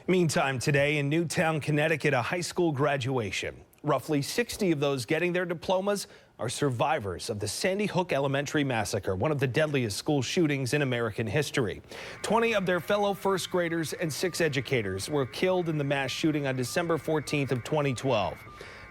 Meantime, today in Newtown, Connecticut, a high school graduation. Roughly 60 of those getting their diplomas are survivors of the Sandy Hook Elementary Massacre, one of the deadliest school shootings in American history. 20 of their fellow first graders and 6 educators were killed in the mass shooting on December 14th of 2012.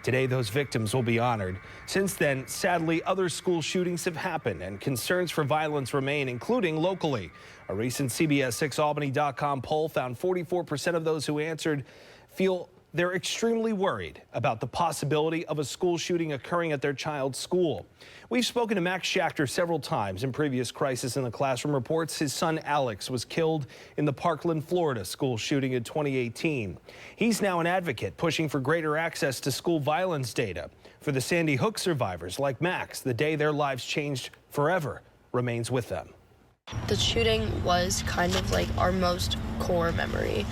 Today, those victims will be honored. Since then, sadly, other school shootings have happened and concerns for violence remain, including locally. A recent CBS6Albany.com poll found 44% of those who answered feel they're extremely worried about the possibility of a school shooting occurring at their child's school. We've spoken to Max Schachter several times in previous Crisis in the Classroom reports. His son Alex was killed in the Parkland, Florida school shooting in 2018. He's now an advocate pushing for greater access to school violence data. For the Sandy Hook survivors like Max, the day their lives changed forever remains with them. The shooting was kind of like our most core memory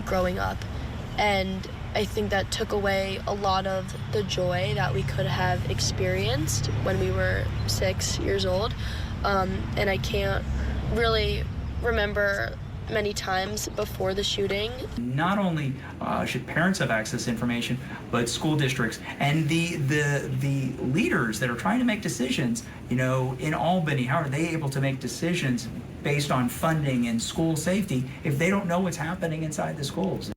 growing up. And I think that took away a lot of the joy that we could have experienced when we were 6 years old. And I can't really remember many times before the shooting. Not only should parents have access to information, but school districts and the leaders that are trying to make decisions, you know, in Albany. How are they able to make decisions based on funding and school safety if they don't know what's happening inside the schools?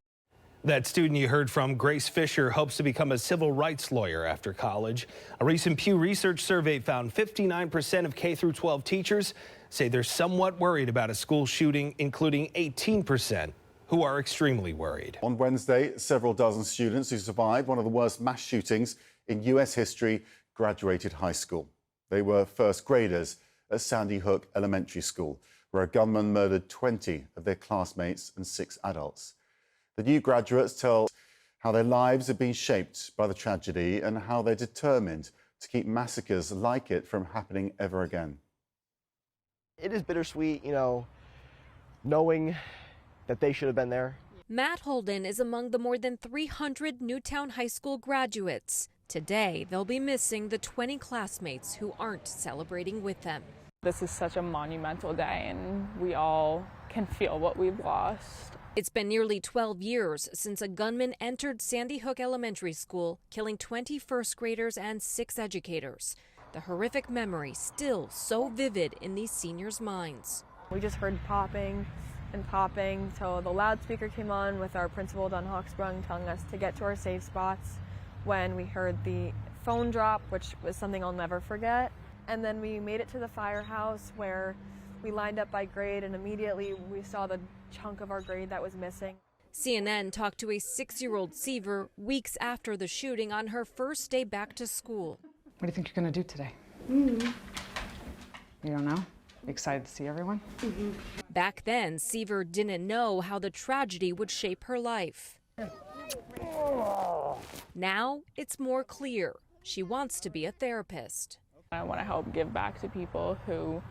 That student you heard from, Grace Fisher, hopes to become a civil rights lawyer after college. A recent Pew Research survey found 59% of K-12 teachers say they're somewhat worried about a school shooting, including 18% who are extremely worried. On Wednesday, several dozen students who survived one of the worst mass shootings in U.S. history graduated high school. They were first graders at Sandy Hook Elementary School, where a gunman murdered 20 of their classmates and 6 adults. The new graduates tell how their lives have been shaped by the tragedy and how they're determined to keep massacres like it from happening ever again. It is bittersweet, you know, knowing that they should have been there. Matt Holden is among the more than 300 Newtown High School graduates. Today, they'll be missing the 20 classmates who aren't celebrating with them. This is such a monumental day, and we all can feel what we've lost. It's been nearly 12 years since a gunman entered Sandy Hook Elementary School, killing 20 first graders and 6 educators. The horrific memory still so vivid in these seniors' minds. We just heard popping and popping, so the loudspeaker came on with our principal, Don Hawksprung, telling us to get to our safe spots. When we heard the phone drop, which was something I'll never forget. And then we made it to the firehouse where we lined up by grade, and immediately we saw the chunk of our grade that was missing. CNN talked to a 6-year-old Seaver weeks after the shooting on her first day back to school. What do you think you're going to do today? You don't know? Excited to see everyone? Back then, Seaver didn't know how the tragedy would shape her life. Now it's more clear. She wants to be a therapist. I want to help give back to people who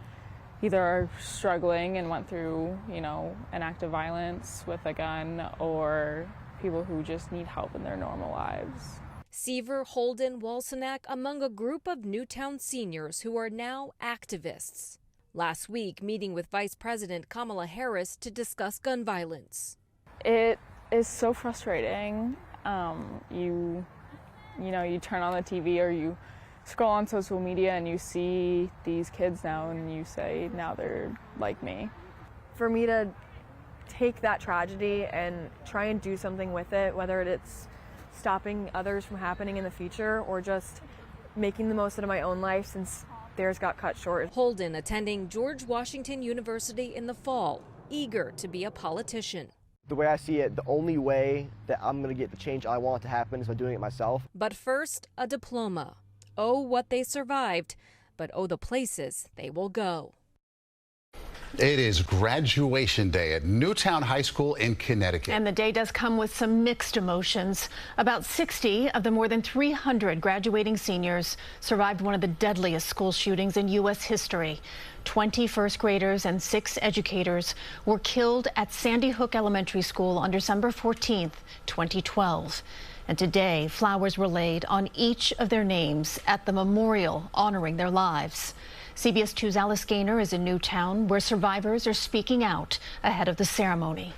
either are struggling and went through, you know, an act of violence with a gun, or people who just need help in their normal lives. Seaver, Holden, Walsenack among a group of Newtown seniors who are now activists. Last week, meeting with Vice President Kamala Harris to discuss gun violence. It is so frustrating. You know, you turn on the TV or you scroll on social media and you see these kids now and you say, now they're like me. For me to take that tragedy and try and do something with it, whether it's stopping others from happening in the future or just making the most out of my own life since theirs got cut short. Holden attending George Washington University in the fall, eager to be a politician. The way I see it, the only way that I'm going to get the change I want to happen is by doing it myself. But first, a diploma. Oh, what they survived, but oh, the places they will go. It is graduation day at Newtown High School in Connecticut. And the day does come with some mixed emotions. About 60 of the more than 300 graduating seniors survived one of the deadliest school shootings in U.S. history. 20 first graders and 6 educators were killed at Sandy Hook Elementary School on December 14th, 2012. And today, flowers were laid on each of their names at the memorial honoring their lives. CBS 2's Alice Gaynor is in Newtown, where survivors are speaking out ahead of the ceremony.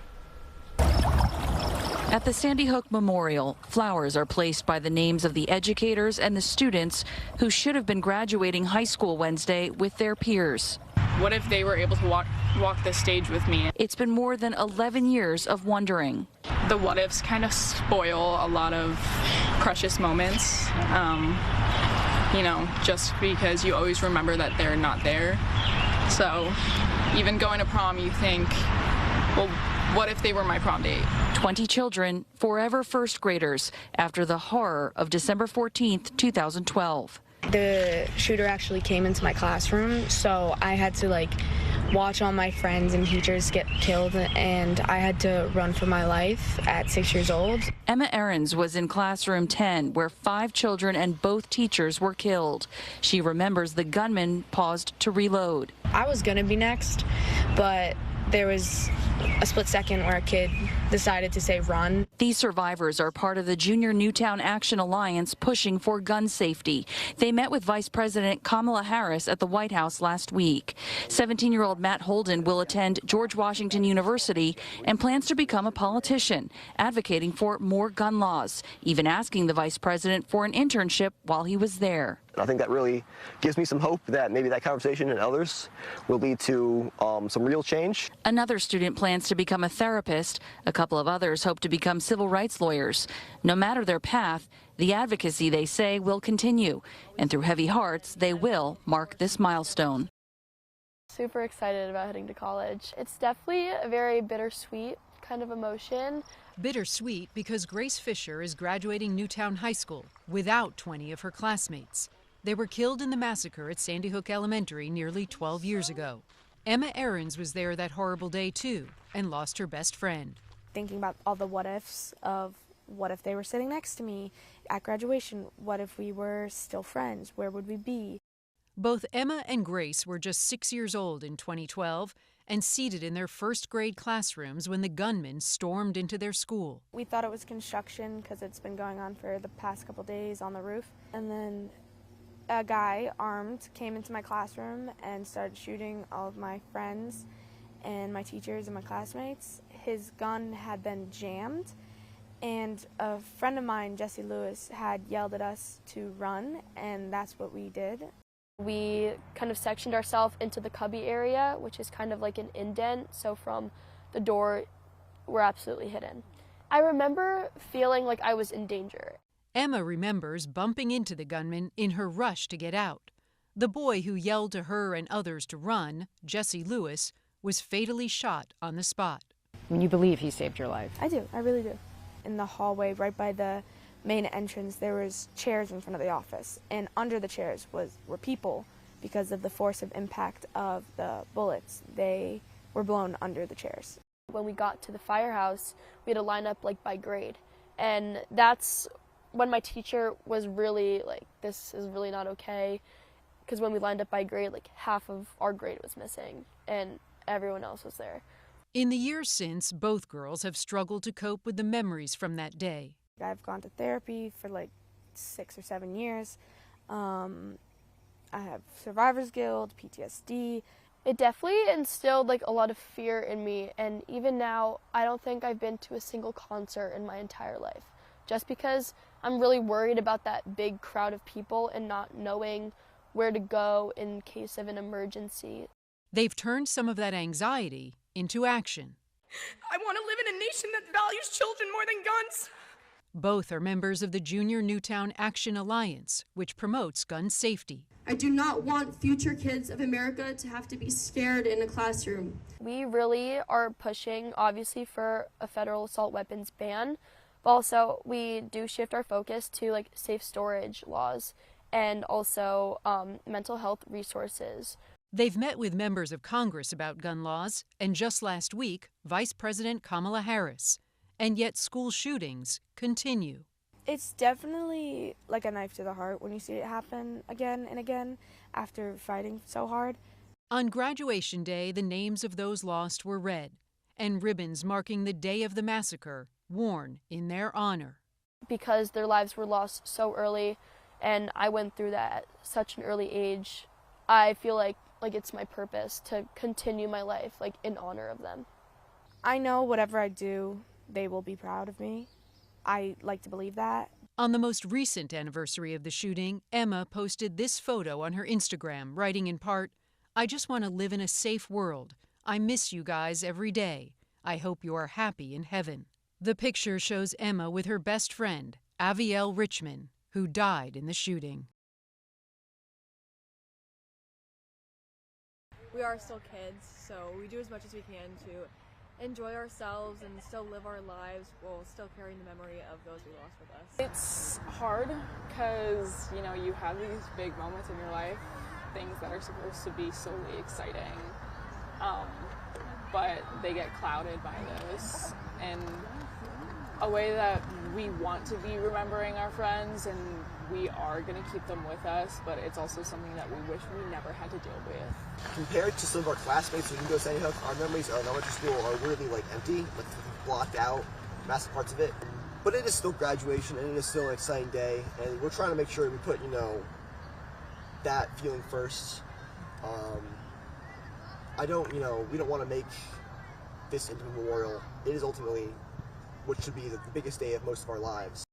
At the Sandy Hook Memorial, flowers are placed by the names of the educators and the students who should have been graduating high school Wednesday with their peers. What if they were able to walk the stage with me? It's been more than 11 years of wondering. The what ifs kind of spoil a lot of precious moments, just because you always remember that they're not there. So even going to prom, you think, well, what if they were my prom date? 20 children, forever first graders, after the horror of December 14th, 2012. The shooter actually came into my classroom, so I had to watch all my friends and teachers get killed, and I had to run for my life at 6 years old. Emma Ahrens was in classroom 10, where 5 children and both teachers were killed. She remembers the gunman paused to reload. I was gonna be next, but there was a split second where a kid decided to say run. These survivors are part of the Junior Newtown Action Alliance pushing for gun safety. They met with Vice President Kamala Harris at the White House last week. 17-year-old Matt Holden will attend George Washington University and plans to become a politician, advocating for more gun laws, even asking the vice president for an internship while he was there. And I think that really gives me some hope that maybe that conversation and others will lead to some real change. Another student plans to become a therapist. A couple of others hope to become civil rights lawyers. No matter their path, the advocacy, they say, will continue. And through heavy hearts, they will mark this milestone. Super excited about heading to college. It's definitely a very bittersweet kind of emotion. Bittersweet because Grace Fisher is graduating Newtown High School without 20 of her classmates. They were killed in the massacre at Sandy Hook Elementary nearly 12 years ago. Emma Ahrens was there that horrible day too and lost her best friend. Thinking about all the what ifs of what if they were sitting next to me at graduation? What if we were still friends? Where would we be? Both Emma and Grace were just 6 years old in 2012 and seated in their first grade classrooms when the gunman stormed into their school. We thought it was construction because it's been going on for the past couple days on the roof. And then a guy armed came into my classroom and started shooting all of my friends and my teachers and my classmates. His gun had been jammed, and a friend of mine, Jesse Lewis, had yelled at us to run, and that's what we did. We kind of sectioned ourselves into the cubby area, which is kind of like an indent, so from the door, we're absolutely hidden. I remember feeling like I was in danger. Emma remembers bumping into the gunman in her rush to get out. The boy who yelled to her and others to run, Jesse Lewis, was fatally shot on the spot. When you believe he saved your life? I do, I really do. In the hallway right by the main entrance, there was chairs in front of the office, and under the chairs were people. Because of the force of impact of the bullets, they were blown under the chairs. When we got to the firehouse, we had to line up by grade, and that's when my teacher was really this is really not okay, because when we lined up by grade, half of our grade was missing and everyone else was there. In the years since, both girls have struggled to cope with the memories from that day. I've gone to therapy for 6 or 7 years. I have survivor's guilt, PTSD. It definitely instilled a lot of fear in me, and even now I don't think I've been to a single concert in my entire life, just because I'm really worried about that big crowd of people and not knowing where to go in case of an emergency. They've turned some of that anxiety into action. I want to live in a nation that values children more than guns. Both are members of the Junior Newtown Action Alliance, which promotes gun safety. I do not want future kids of America to have to be scared in a classroom. We really are pushing, obviously, for a federal assault weapons ban, but also we do shift our focus to safe storage laws and also mental health resources. They've met with members of Congress about gun laws, and just last week, Vice President Kamala Harris. And yet school shootings continue. It's definitely like a knife to the heart when you see it happen again and again after fighting so hard. On graduation day, the names of those lost were read, and ribbons marking the day of the massacre worn in their honor. Because their lives were lost so early, and I went through that at such an early age, I feel like it's my purpose to continue my life in honor of them. I know whatever I do, they will be proud of me. I like to believe that. On the most recent anniversary of the shooting, Emma posted this photo on her Instagram, writing in part, "I just want to live in a safe world. I miss you guys every day. I hope you are happy in heaven." The picture shows Emma with her best friend, Avielle Richmond, who died in the shooting. We are still kids, so we do as much as we can to enjoy ourselves and still live our lives while still carrying the memory of those we lost with us. It's hard because, you know, you have these big moments in your life, things that are supposed to be solely exciting, but they get clouded by this in a way that we want to be remembering our friends and we are going to keep them with us, but it's also something that we wish we never had to deal with. Compared to some of our classmates who didn't go to Sandy Hook, our memories of elementary school are really empty, blocked out, massive parts of it. But it is still graduation and it is still an exciting day, and we're trying to make sure we put, that feeling first. we don't want to make this into a memorial. It is ultimately what should be the biggest day of most of our lives.